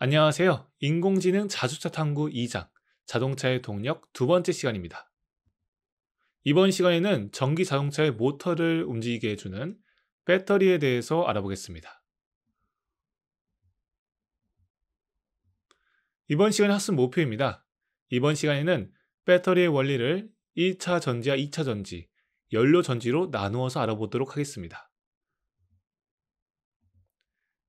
안녕하세요. 인공지능 자주차 탐구 2장 자동차의 동력 두 번째 시간입니다. 이번 시간에는 전기 자동차의 모터를 움직이게 해주는 배터리에 대해서 알아보겠습니다. 이번 시간의 학습 목표입니다. 이번 시간에는 배터리의 원리를 1차 전지와 2차 전지, 연료 전지로 나누어서 알아보도록 하겠습니다.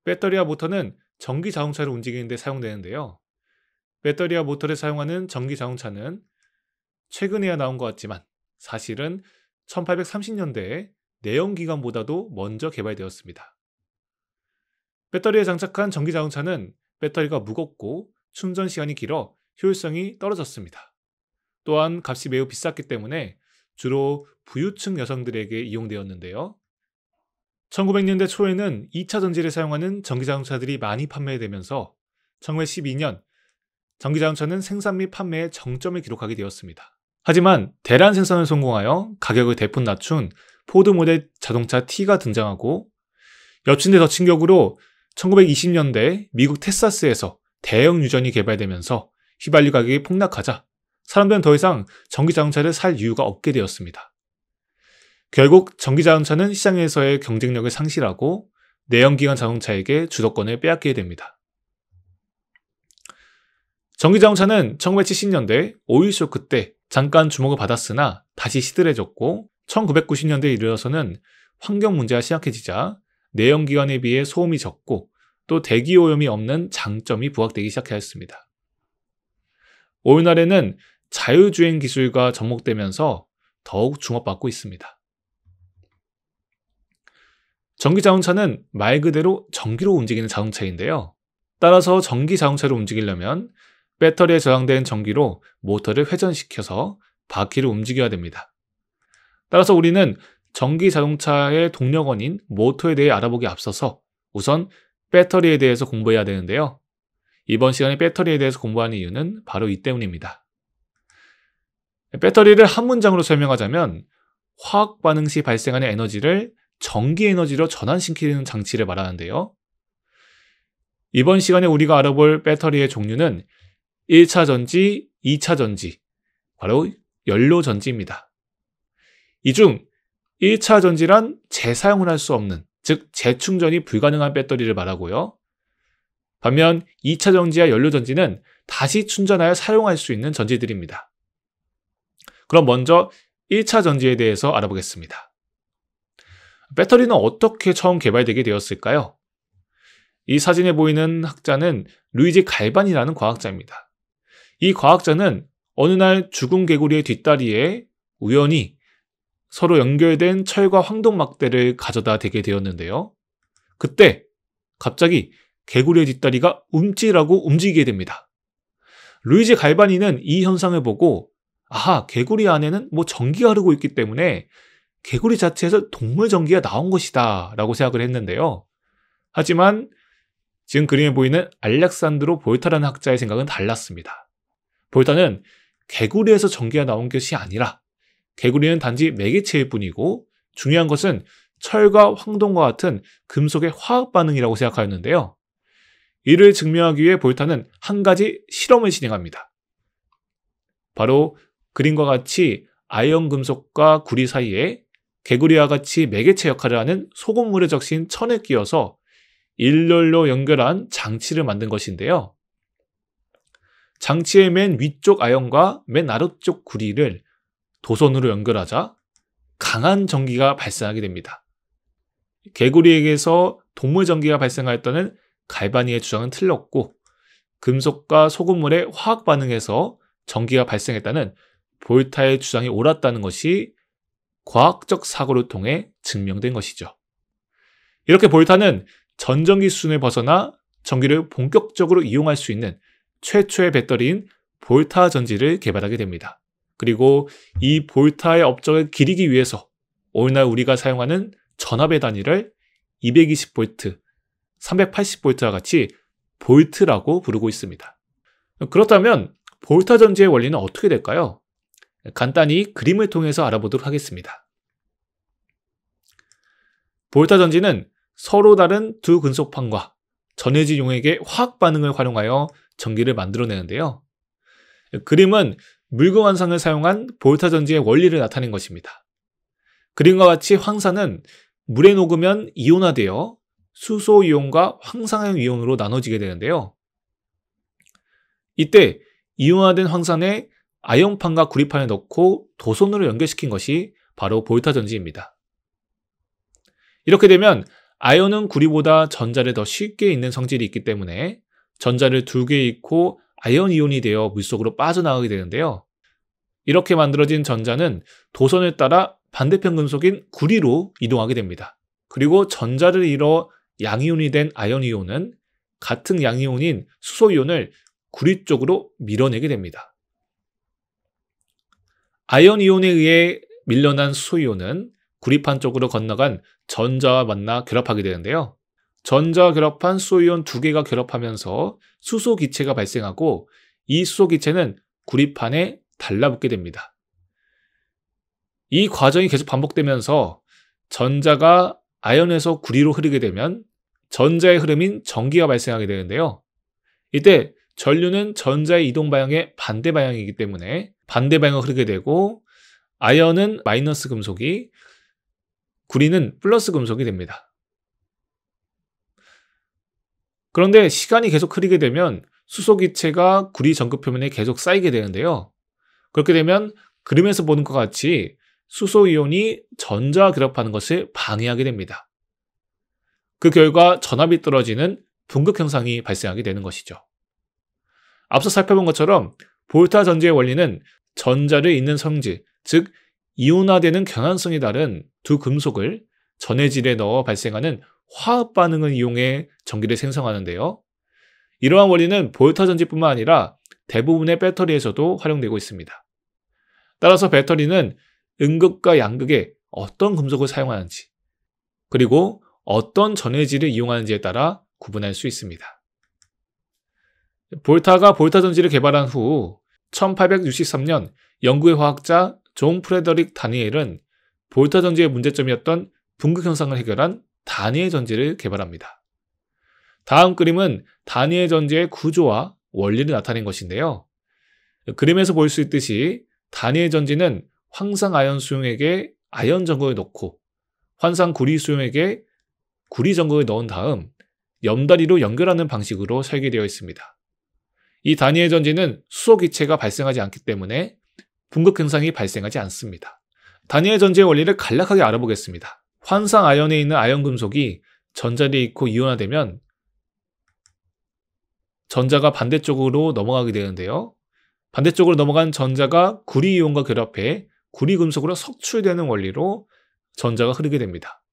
배터리와 모터는 전기 자동차를 움직이는 데 사용되는데요. 배터리와 모터를 사용하는 전기 자동차는 최근에야 나온 것 같지만 사실은 1830년대에 내연기관보다도 먼저 개발되었습니다. 배터리에 장착한 전기 자동차는 배터리가 무겁고 충전 시간이 길어 효율성이 떨어졌습니다. 또한 값이 매우 비쌌기 때문에 주로 부유층 여성들에게 이용되었는데요. 1900년대 초에는 2차 전지를 사용하는 전기자동차들이 많이 판매되면서 1912년 전기자동차는 생산 및 판매의 정점을 기록하게 되었습니다. 하지만 대량 생산을 성공하여 가격을 대폭 낮춘 포드 모델 자동차 T가 등장하고 엽신대 더 충격으로 1920년대 미국 텍사스에서 대형 유전이 개발되면서 휘발유 가격이 폭락하자 사람들은 더 이상 전기자동차를 살 이유가 없게 되었습니다. 결국 전기자동차는 시장에서의 경쟁력을 상실하고 내연기관 자동차에게 주도권을 빼앗기게 됩니다. 전기자동차는 1970년대 오일 쇼크 때 잠깐 주목을 받았으나 다시 시들해졌고 1990년대에 이르러서는 환경 문제가 심각해지자 내연기관에 비해 소음이 적고 또 대기오염이 없는 장점이 부각되기 시작하였습니다. 오늘날에는 자율주행 기술과 접목되면서 더욱 주목받고 있습니다. 전기자동차는 말 그대로 전기로 움직이는 자동차인데요. 따라서 전기자동차를 움직이려면 배터리에 저장된 전기로 모터를 회전시켜서 바퀴를 움직여야 됩니다. 따라서 우리는 전기자동차의 동력원인 모터에 대해 알아보기 앞서서 우선 배터리에 대해서 공부해야 되는데요. 이번 시간에 배터리에 대해서 공부하는 이유는 바로 이 때문입니다. 배터리를 한 문장으로 설명하자면 화학 반응 시 발생하는 에너지를 전기 에너지로 전환시키는 장치를 말하는데요. 이번 시간에 우리가 알아볼 배터리의 종류는 1차 전지, 2차 전지, 바로 연료 전지입니다. 이 중 1차 전지란 재사용을 할 수 없는, 즉 재충전이 불가능한 배터리를 말하고요. 반면 2차 전지와 연료 전지는 다시 충전하여 사용할 수 있는 전지들입니다. 그럼 먼저 1차 전지에 대해서 알아보겠습니다. 배터리는 어떻게 처음 개발되게 되었을까요? 이 사진에 보이는 학자는 루이지 갈반이라는 과학자입니다. 이 과학자는 어느 날 죽은 개구리의 뒷다리에 우연히 서로 연결된 철과 황동막대를 가져다 대게 되었는데요. 그때 갑자기 개구리의 뒷다리가 움찔하고 움직이게 됩니다. 루이지 갈바니는 이 현상을 보고 아하, 개구리 안에는 전기가 흐르고 있기 때문에 개구리 자체에서 동물 전기가 나온 것이다 라고 생각을 했는데요. 하지만 지금 그림에 보이는 알렉산드로 볼타라는 학자의 생각은 달랐습니다. 볼타는 개구리에서 전기가 나온 것이 아니라 개구리는 단지 매개체일 뿐이고 중요한 것은 철과 황동과 같은 금속의 화학 반응이라고 생각하였는데요. 이를 증명하기 위해 볼타는 한 가지 실험을 진행합니다. 바로 그림과 같이 아연 금속과 구리 사이에 개구리와 같이 매개체 역할을 하는 소금물에 적신 천을 끼워서 일렬로 연결한 장치를 만든 것인데요. 장치의 맨 위쪽 아연과 맨 아래쪽 구리를 도선으로 연결하자 강한 전기가 발생하게 됩니다. 개구리에게서 동물 전기가 발생하였다는 갈바니의 주장은 틀렸고 금속과 소금물의 화학 반응에서 전기가 발생했다는 볼타의 주장이 옳았다는 것이 과학적 사고를 통해 증명된 것이죠. 이렇게 볼타는 전전기 수준을 벗어나 전기를 본격적으로 이용할 수 있는 최초의 배터리인 볼타 전지를 개발하게 됩니다. 그리고 이 볼타의 업적을 기리기 위해서 오늘날 우리가 사용하는 전압의 단위를 220V, 380V와 같이 볼트라고 부르고 있습니다. 그렇다면 볼타 전지의 원리는 어떻게 될까요? 간단히 그림을 통해서 알아보도록 하겠습니다. 볼타 전지는 서로 다른 두 금속판과 전해질 용액의 화학 반응을 활용하여 전기를 만들어내는데요. 그림은 물구 환상을 사용한 볼타 전지의 원리를 나타낸 것입니다. 그림과 같이 황산은 물에 녹으면 이온화되어 수소 이온과 황산화 이온으로 나눠지게 되는데요. 이때 이온화된 황산에 아연판과 구리판을 넣고 도선으로 연결시킨 것이 바로 볼타 전지입니다. 이렇게 되면 아연은 구리보다 전자를 더 쉽게 잇는 성질이 있기 때문에 전자를 두 개 잇고 아연 이온이 되어 물속으로 빠져나가게 되는데요. 이렇게 만들어진 전자는 도선을 따라 반대편 금속인 구리로 이동하게 됩니다. 그리고 전자를 잃어 양이온이 된 아연 이온은 같은 양이온인 수소 이온을 구리 쪽으로 밀어내게 됩니다. 아연 이온에 의해 밀려난 수소 이온은 구리판 쪽으로 건너간 전자와 만나 결합하게 되는데요. 전자와 결합한 수소 이온 두 개가 결합하면서 수소 기체가 발생하고 이 수소 기체는 구리판에 달라붙게 됩니다. 이 과정이 계속 반복되면서 전자가 아연에서 구리로 흐르게 되면 전자의 흐름인 전기가 발생하게 되는데요. 이때 전류는 전자의 이동 방향의 반대 방향이기 때문에 반대 방향으로 흐르게 되고 아연은 마이너스 금속이 구리는 플러스 금속이 됩니다. 그런데 시간이 계속 흐르게 되면 수소 기체가 구리 전극 표면에 계속 쌓이게 되는데요. 그렇게 되면 그림에서 보는 것 같이 수소 이온이 전자와 결합하는 것을 방해하게 됩니다. 그 결과 전압이 떨어지는 분극 현상이 발생하게 되는 것이죠. 앞서 살펴본 것처럼 볼타 전지의 원리는 전자를 잇는 성질, 즉 이온화되는 경향성이 다른 두 금속을 전해질에 넣어 발생하는 화학 반응을 이용해 전기를 생성하는데요. 이러한 원리는 볼타 전지뿐만 아니라 대부분의 배터리에서도 활용되고 있습니다. 따라서 배터리는 음극과 양극에 어떤 금속을 사용하는지, 그리고 어떤 전해질을 이용하는지에 따라 구분할 수 있습니다. 볼타가 볼타 전지를 개발한 후 1863년 영국의 화학자 존 프레더릭 다니엘은 볼타 전지의 문제점이었던 분극 현상을 해결한 다니엘 전지를 개발합니다. 다음 그림은 다니엘 전지의 구조와 원리를 나타낸 것인데요. 그림에서 볼 수 있듯이 다니엘 전지는 황산 아연 수용액에 아연 전극을 넣고 환산 구리 수용액에 구리 전극을 넣은 다음 염다리로 연결하는 방식으로 설계되어 있습니다. 이 다니엘 전지는 수소 기체가 발생하지 않기 때문에 분극 현상이 발생하지 않습니다. 다니엘 전지의 원리를 간략하게 알아보겠습니다. 환산 아연에 있는 아연 금속이 전자를 잃고 이온화되면 전자가 반대쪽으로 넘어가게 되는데요. 반대쪽으로 넘어간 전자가 구리 이온과 결합해 구리 금속으로 석출되는 원리로 전자가 흐르게 됩니다.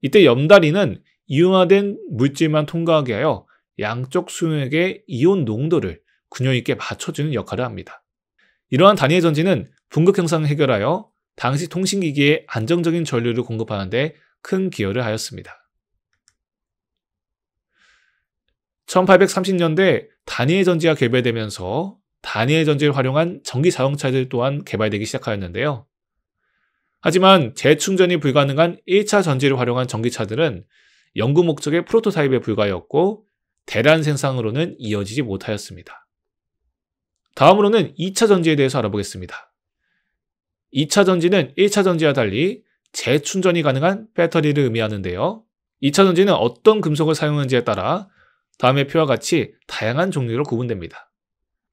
이때 염다리는 이온화된 물질만 통과하게 하여 양쪽 수용액의 이온 농도를 균형 있게 맞춰주는 역할을 합니다. 이러한 다니엘 전지는 분극 현상을 해결하여 당시 통신기기에 안정적인 전류를 공급하는 데 큰 기여를 하였습니다. 1830년대 다니엘 전지가 개발되면서 다니엘 전지를 활용한 전기 자동차들 또한 개발되기 시작하였는데요. 하지만 재충전이 불가능한 1차 전지를 활용한 전기차들은 연구 목적의 프로토타입에 불과하였고 대량 생산으로는 이어지지 못하였습니다. 다음으로는 2차 전지에 대해서 알아보겠습니다. 2차 전지는 1차 전지와 달리 재충전이 가능한 배터리를 의미하는데요. 2차 전지는 어떤 금속을 사용하는지에 따라 다음의 표와 같이 다양한 종류로 구분됩니다.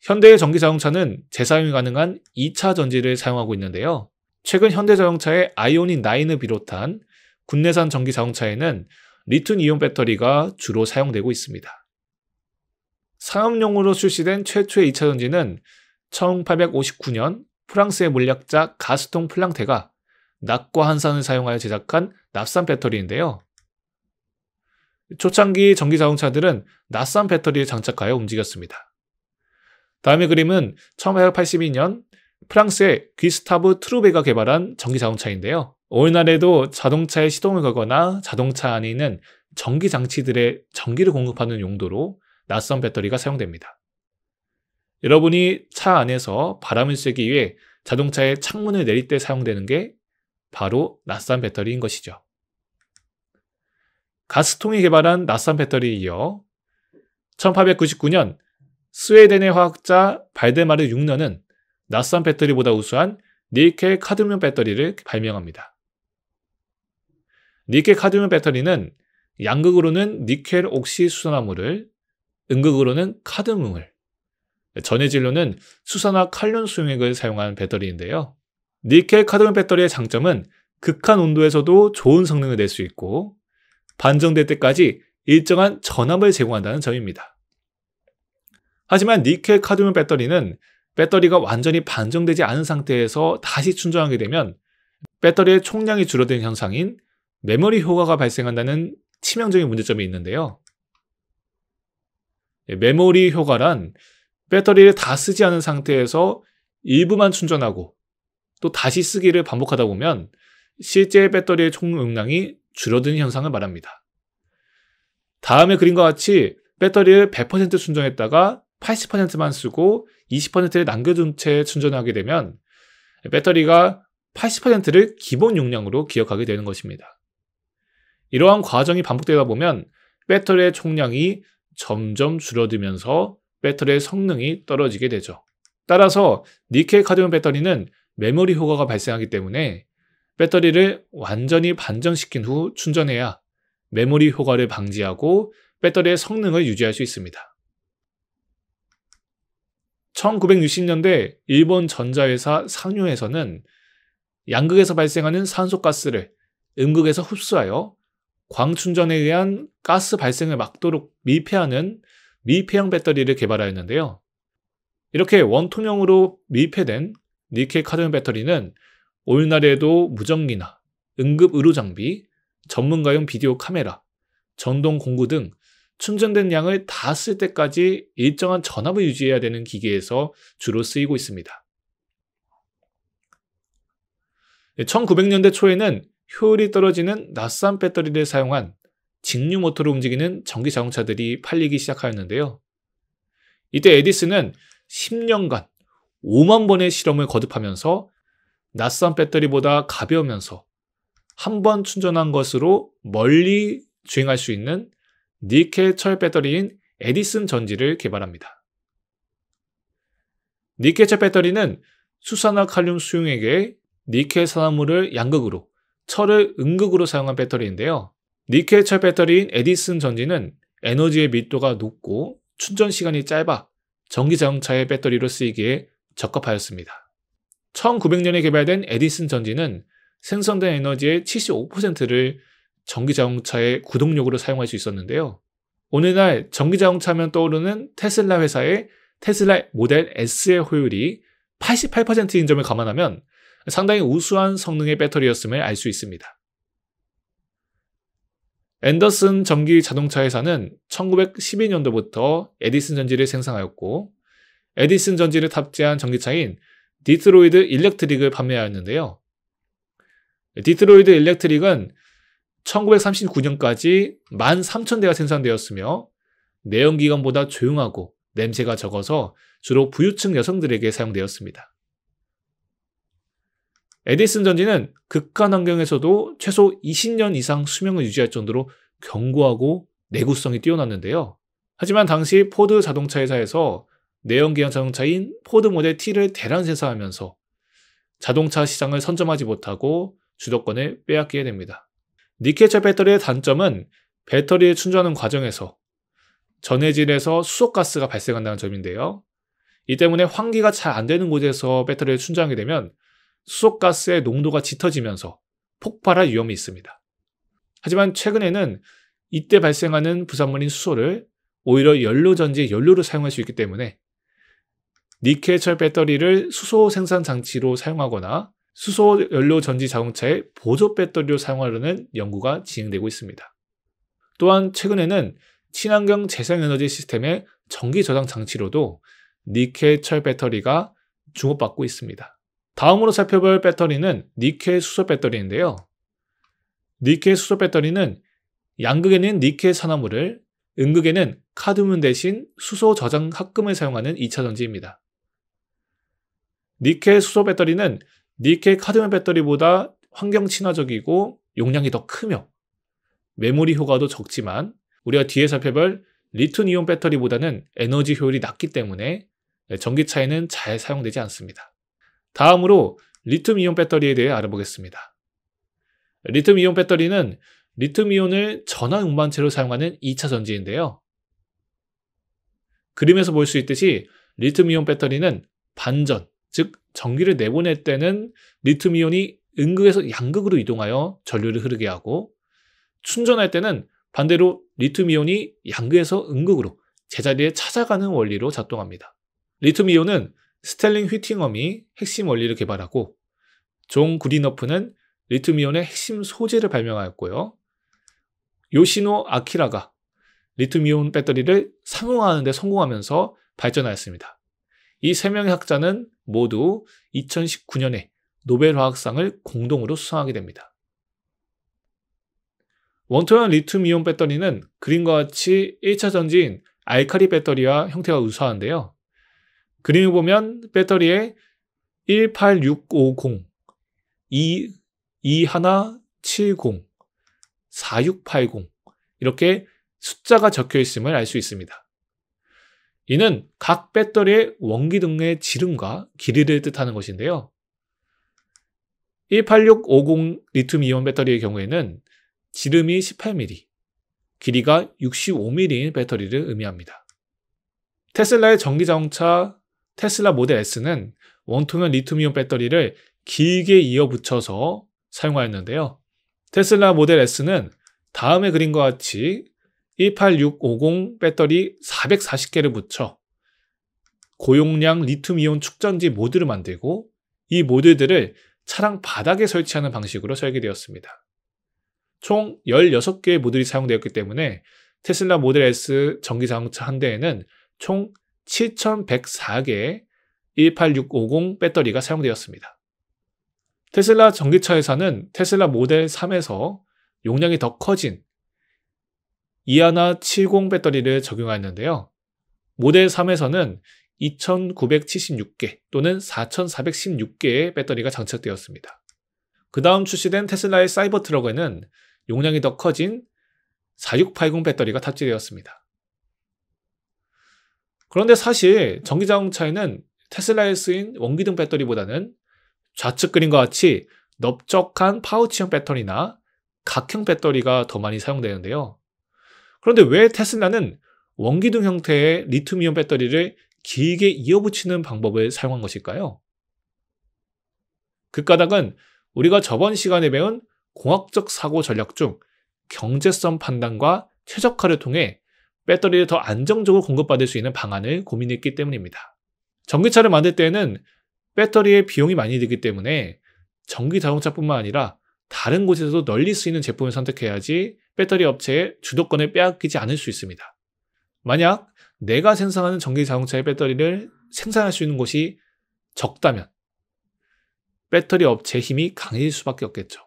현대의 전기자동차는 재사용이 가능한 2차 전지를 사용하고 있는데요. 최근 현대자동차의 아이오닉 9을 비롯한 국내산 전기자동차에는 리튬 이온 배터리가 주로 사용되고 있습니다. 상업용으로 출시된 최초의 2차 전지는 1859년 프랑스의 물리학자 가스통 플랑테가 납과 한산을 사용하여 제작한 납산 배터리인데요. 초창기 전기자동차들은 납산 배터리를 장착하여 움직였습니다. 다음의 그림은 1882년 프랑스의 귀스타브 트루베가 개발한 전기자동차인데요. 오늘날에도 자동차에 시동을 걸거나 자동차 안에 있는 전기장치들의 전기를 공급하는 용도로 납산 배터리가 사용됩니다. 여러분이 차 안에서 바람을 쐬기 위해 자동차의 창문을 내릴 때 사용되는 게 바로 납산 배터리인 것이죠. 가스통이 개발한 낫산 배터리에 이어 1899년 스웨덴의 화학자 발데마르 융러는 낫산 배터리보다 우수한 니켈 카드뮴 배터리를 발명합니다. 니켈 카드뮴 배터리는 양극으로는 니켈 옥시 수산화물을, 음극으로는 카드뮴을, 전해질로는 수산화 칼륨 수용액을 사용한 배터리인데요. 니켈 카드뮴 배터리의 장점은 극한 온도에서도 좋은 성능을 낼 수 있고 반정될 때까지 일정한 전압을 제공한다는 점입니다. 하지만 니켈 카드뮴 배터리는 배터리가 완전히 반정되지 않은 상태에서 다시 충전하게 되면 배터리의 총량이 줄어드는 현상인 메모리 효과가 발생한다는 치명적인 문제점이 있는데요. 메모리 효과란 배터리를 다 쓰지 않은 상태에서 일부만 충전하고 또 다시 쓰기를 반복하다 보면 실제 배터리의 총 용량이 줄어드는 현상을 말합니다. 다음에 그림과 같이 배터리를 100% 충전했다가 80%만 쓰고 20%를 남겨둔 채 충전하게 되면 배터리가 80%를 기본 용량으로 기억하게 되는 것입니다. 이러한 과정이 반복되다 보면 배터리의 총량이 점점 줄어들면서 배터리의 성능이 떨어지게 되죠. 따라서 니켈 카드뮴 배터리는 메모리 효과가 발생하기 때문에 배터리를 완전히 반정시킨 후 충전해야 메모리 효과를 방지하고 배터리의 성능을 유지할 수 있습니다. 1960년대 일본 전자회사 상요에서는 양극에서 발생하는 산소가스를 음극에서 흡수하여 광충전에 의한 가스 발생을 막도록 밀폐하는 밀폐형 배터리를 개발하였는데요. 이렇게 원통형으로 밀폐된 니켈 카드뮴 배터리는 오늘날에도 무전기나 응급 의료장비, 전문가용 비디오 카메라, 전동 공구 등 충전된 양을 다 쓸 때까지 일정한 전압을 유지해야 되는 기기에서 주로 쓰이고 있습니다. 1900년대 초에는 효율이 떨어지는 낫산 배터리를 사용한 직류 모터로 움직이는 전기 자동차들이 팔리기 시작하였는데요. 이때 에디슨은 10년간 5만 번의 실험을 거듭하면서 낫산 배터리보다 가벼우면서 한 번 충전한 것으로 멀리 주행할 수 있는 니켈 철 배터리인 에디슨 전지를 개발합니다. 니켈 철 배터리는 수산화 칼륨 수용액에 니켈 산화물을 양극으로, 철을 음극으로 사용한 배터리인데요. 니켈 철 배터리인 에디슨 전지는 에너지의 밀도가 높고 충전 시간이 짧아 전기자동차의 배터리로 쓰이기에 적합하였습니다. 1900년에 개발된 에디슨 전지는 생성된 에너지의 75%를 전기자동차의 구동력으로 사용할 수 있었는데요. 오늘날 전기자동차 하면 떠오르는 테슬라 회사의 테슬라 모델 S의 효율이 88%인 점을 감안하면 상당히 우수한 성능의 배터리였음을 알 수 있습니다. 앤더슨 전기 자동차 회사는 1912년도부터 에디슨 전지를 생산하였고 에디슨 전지를 탑재한 전기차인 디트로이드 일렉트릭을 판매하였는데요. 디트로이드 일렉트릭은 1939년까지 13,000대가 생산되었으며 내연기관보다 조용하고 냄새가 적어서 주로 부유층 여성들에게 사용되었습니다. 에디슨 전지는 극한 환경에서도 최소 20년 이상 수명을 유지할 정도로 견고하고 내구성이 뛰어났는데요. 하지만 당시 포드 자동차 회사에서 내연기관 자동차인 포드 모델 T를 대량 생산하면서 자동차 시장을 선점하지 못하고 주도권을 빼앗기게 됩니다. 니켈철 배터리의 단점은 배터리를 충전하는 과정에서 전해질에서 수소가스가 발생한다는 점인데요. 이 때문에 환기가 잘 안 되는 곳에서 배터리를 충전하게 되면 수소가스의 농도가 짙어지면서 폭발할 위험이 있습니다. 하지만 최근에는 이때 발생하는 부산물인 수소를 오히려 연료전지의 연료로 사용할 수 있기 때문에 니켈철 배터리를 수소 생산 장치로 사용하거나 수소 연료 전지 자동차의 보조 배터리로 사용하려는 연구가 진행되고 있습니다. 또한 최근에는 친환경 재생에너지 시스템의 전기 저장 장치로도 니켈철 배터리가 주목받고 있습니다. 다음으로 살펴볼 배터리는 니켈 수소 배터리인데요. 니켈 수소 배터리는 양극에는 니켈 산화물을, 음극에는 카드뮴 대신 수소 저장 합금을 사용하는 2차 전지입니다. 니켈 수소 배터리는 니켈 카드뮴 배터리보다 환경 친화적이고 용량이 더 크며 메모리 효과도 적지만 우리가 뒤에 살펴볼 리튬이온 배터리보다는 에너지 효율이 낮기 때문에 전기차에는 잘 사용되지 않습니다. 다음으로 리튬이온 배터리에 대해 알아보겠습니다. 리튬이온 배터리는 리튬이온을 전화 운반체로 사용하는 2차 전지인데요. 그림에서 볼 수 있듯이 리튬이온 배터리는 반전, 즉 전기를 내보낼 때는 리튬이온이 음극에서 양극으로 이동하여 전류를 흐르게 하고, 충전할 때는 반대로 리튬이온이 양극에서 음극으로 제자리에 찾아가는 원리로 작동합니다. 리튬이온은 스텔링 휘팅엄이 핵심 원리를 개발하고, 존 구리너프는 리튬이온의 핵심 소재를 발명하였고요. 요시노 아키라가 리튬이온 배터리를 상용화하는 데 성공하면서 발전하였습니다. 이 3명의 학자는 모두 2019년에 노벨 화학상을 공동으로 수상하게 됩니다. 원통형 리튬이온 배터리는 그림과 같이 1차 전지인 알칼리 배터리와 형태가 유사한데요. 그림을 보면 배터리에 18650, 2170, 4680 이렇게 숫자가 적혀 있음을 알 수 있습니다. 이는 각 배터리의 원기둥의 지름과 길이를 뜻하는 것인데요. 18650 리튬이온 배터리의 경우에는 지름이 18mm, 길이가 65mm인 배터리를 의미합니다. 테슬라의 전기자동차 테슬라 모델 S는 원통형 리튬이온 배터리를 길게 이어붙여서 사용하였는데요. 테슬라 모델 S는 다음의 그림과 같이 18650 배터리 440개를 붙여 고용량 리튬이온 축전지 모듈을 만들고, 이 모듈들을 차량 바닥에 설치하는 방식으로 설계되었습니다. 총 16개의 모듈이 사용되었기 때문에 테슬라 모델 S 전기자동차 한 대에는 총 7104개의 18650 배터리가 사용되었습니다. 테슬라 전기차 회사는 테슬라 모델 3에서 용량이 더 커진 2170 배터리를 적용하였는데요. 모델 3에서는 2976개 또는 4416개의 배터리가 장착되었습니다. 그 다음 출시된 테슬라의 사이버 트럭에는 용량이 더 커진 4680 배터리가 탑재되었습니다. 그런데 사실 전기자동차에는 테슬라에 쓰인 원기둥 배터리보다는 좌측 그림과 같이 넓적한 파우치형 배터리나 각형 배터리가 더 많이 사용되는데요. 그런데 왜 테슬라는 원기둥 형태의 리튬이온 배터리를 길게 이어붙이는 방법을 사용한 것일까요? 그 까닭은 우리가 저번 시간에 배운 공학적 사고 전략 중 경제성 판단과 최적화를 통해 배터리를 더 안정적으로 공급받을 수 있는 방안을 고민했기 때문입니다. 전기차를 만들 때에는 배터리의 비용이 많이 들기 때문에 전기자동차뿐만 아니라 다른 곳에서도 널리 쓰이는 제품을 선택해야지 배터리 업체의 주도권을 빼앗기지 않을 수 있습니다. 만약 내가 생산하는 전기자동차의 배터리를 생산할 수 있는 곳이 적다면 배터리 업체의 힘이 강해질 수밖에 없겠죠.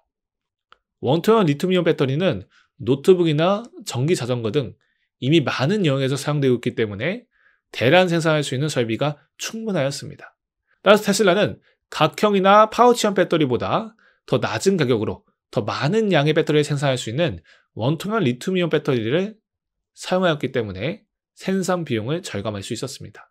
원통형 리튬이온 배터리는 노트북이나 전기자전거 등 이미 많은 영역에서 사용되고 있기 때문에 대량 생산할 수 있는 설비가 충분하였습니다. 따라서 테슬라는 각형이나 파우치형 배터리보다 더 낮은 가격으로 더 많은 양의 배터리를 생산할 수 있는 원통형 리튬이온 배터리를 사용하였기 때문에 생산 비용을 절감할 수 있었습니다.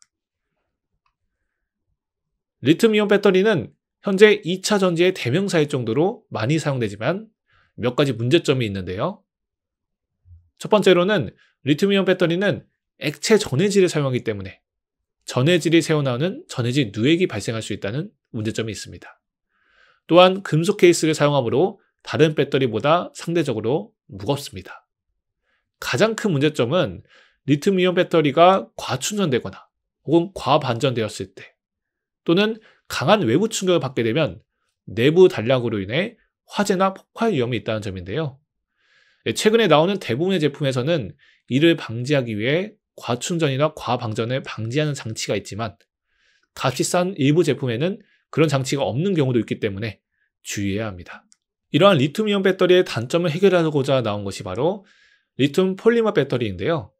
리튬이온 배터리는 현재 2차 전지의 대명사일 정도로 많이 사용되지만 몇 가지 문제점이 있는데요. 첫 번째로는 리튬이온 배터리는 액체 전해질을 사용하기 때문에 전해질이 새어나오는 전해질 누액이 발생할 수 있다는 문제점이 있습니다. 또한 금속 케이스를 사용하므로 다른 배터리보다 상대적으로 무겁습니다. 가장 큰 문제점은 리튬이온 배터리가 과충전되거나 혹은 과반전되었을 때, 또는 강한 외부 충격을 받게 되면 내부 단락으로 인해 화재나 폭발 위험이 있다는 점인데요. 최근에 나오는 대부분의 제품에서는 이를 방지하기 위해 과충전이나 과방전을 방지하는 장치가 있지만 값이 싼 일부 제품에는 그런 장치가 없는 경우도 있기 때문에 주의해야 합니다. 이러한 리튬이온 배터리의 단점을 해결하고자 나온 것이 바로 리튬 폴리머 배터리인데요.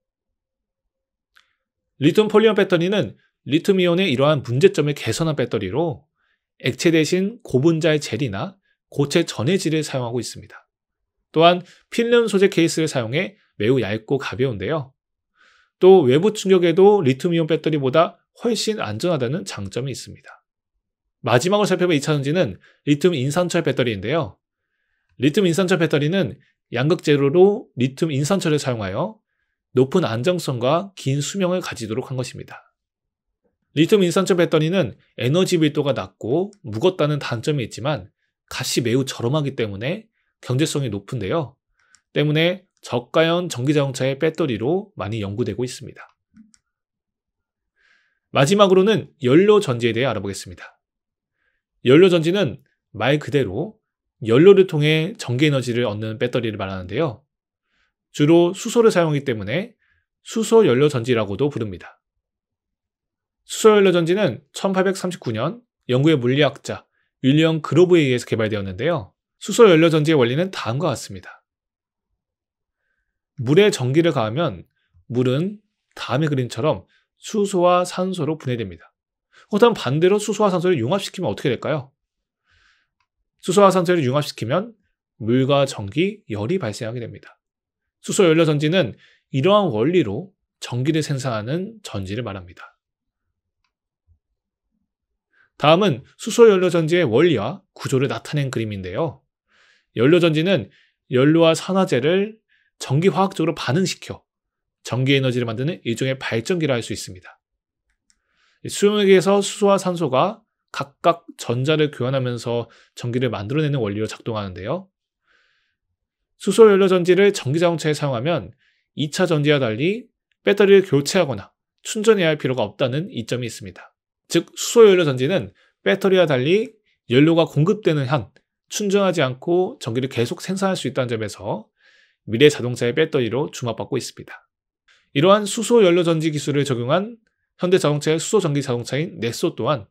리튬 폴리머 배터리는 리튬이온의 이러한 문제점을 개선한 배터리로 액체 대신 고분자의 젤이나 고체 전해질을 사용하고 있습니다. 또한 필름 소재 케이스를 사용해 매우 얇고 가벼운데요. 또 외부 충격에도 리튬이온 배터리보다 훨씬 안전하다는 장점이 있습니다. 마지막으로 살펴볼 2차 전지는 리튬 인산철 배터리인데요. 리튬 인산철 배터리는 양극 재료로 리튬 인산철을 사용하여 높은 안정성과 긴 수명을 가지도록 한 것입니다. 리튬 인산철 배터리는 에너지 밀도가 낮고 무겁다는 단점이 있지만 값이 매우 저렴하기 때문에 경제성이 높은데요. 때문에 저가형 전기자동차의 배터리로 많이 연구되고 있습니다. 마지막으로는 연료전지에 대해 알아보겠습니다. 연료전지는 말 그대로 연료를 통해 전기에너지를 얻는 배터리를 말하는데요. 주로 수소를 사용하기 때문에 수소연료전지라고도 부릅니다. 수소연료전지는 1839년 영국의 물리학자 윌리엄 그로브에 의해서 개발되었는데요. 수소연료전지의 원리는 다음과 같습니다. 물에 전기를 가하면 물은 다음의 그림처럼 수소와 산소로 분해됩니다. 그렇다면 반대로 수소와 산소를 융합시키면 어떻게 될까요? 수소와 산소를 융합시키면 물과 전기, 열이 발생하게 됩니다. 수소연료전지는 이러한 원리로 전기를 생산하는 전지를 말합니다. 다음은 수소연료전지의 원리와 구조를 나타낸 그림인데요. 연료전지는 연료와 산화제를 전기화학적으로 반응시켜 전기에너지를 만드는 일종의 발전기라 할 수 있습니다. 수용액에서 수소와 산소가 각각 전자를 교환하면서 전기를 만들어내는 원리로 작동하는데요. 수소연료전지를 전기자동차에 사용하면 2차 전지와 달리 배터리를 교체하거나 충전해야 할 필요가 없다는 이점이 있습니다. 즉 수소연료전지는 배터리와 달리 연료가 공급되는 한 충전하지 않고 전기를 계속 생산할 수 있다는 점에서 미래 자동차의 배터리로 주목받고 있습니다. 이러한 수소연료전지 기술을 적용한 현대자동차의 수소전기 자동차인 넷소 또한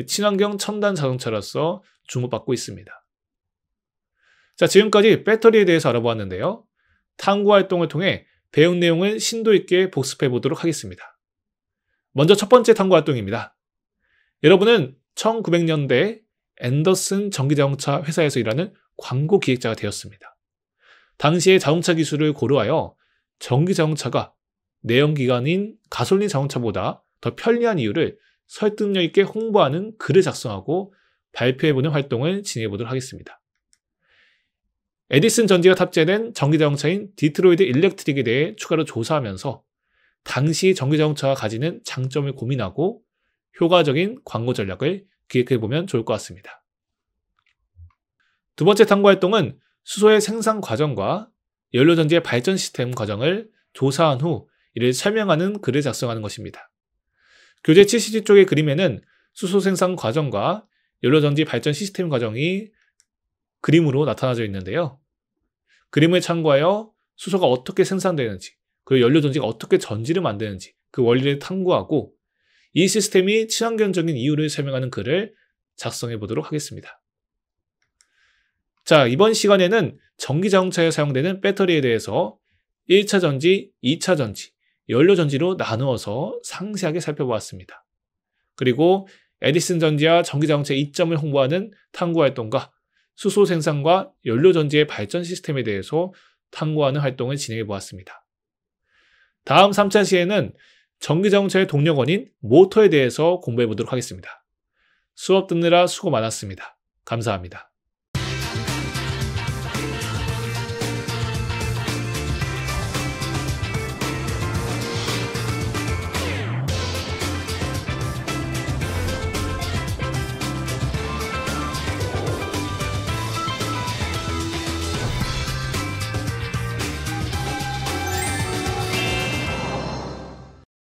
친환경 첨단 자동차로서 주목받고 있습니다. 자, 지금까지 배터리에 대해서 알아보았는데요. 탐구 활동을 통해 배운 내용을 심도 있게 복습해 보도록 하겠습니다. 먼저 첫 번째 탐구 활동입니다. 여러분은 1900년대 앤더슨 전기자동차 회사에서 일하는 광고 기획자가 되었습니다. 당시의 자동차 기술을 고려하여 전기자동차가 내연기관인 가솔린 자동차보다 더 편리한 이유를 설득력 있게 홍보하는 글을 작성하고 발표해보는 활동을 진행해보도록 하겠습니다. 에디슨 전지가 탑재된 전기자동차인 디트로이트 일렉트릭에 대해 추가로 조사하면서 당시 전기자동차가 가지는 장점을 고민하고 효과적인 광고 전략을 기획해보면 좋을 것 같습니다. 두 번째 탐구 활동은 수소의 생산 과정과 연료전지의 발전 시스템 과정을 조사한 후 이를 설명하는 글을 작성하는 것입니다. 교재 77쪽의 그림에는 수소 생산 과정과 연료전지 발전 시스템 과정이 그림으로 나타나져 있는데요. 그림을 참고하여 수소가 어떻게 생산되는지, 그리고 연료전지가 어떻게 전지를 만드는지 그 원리를 탐구하고 이 시스템이 친환경적인 이유를 설명하는 글을 작성해 보도록 하겠습니다. 자, 이번 시간에는 전기자동차에 사용되는 배터리에 대해서 1차 전지, 2차 전지, 연료전지로 나누어서 상세하게 살펴보았습니다. 그리고 에디슨 전지와 전기자동차의 이점을 홍보하는 탐구활동과 수소 생산과 연료전지의 발전 시스템에 대해서 탐구하는 활동을 진행해 보았습니다. 다음 3차 시에는 전기자동차의 동력원인 모터에 대해서 공부해 보도록 하겠습니다. 수업 듣느라 수고 많았습니다. 감사합니다.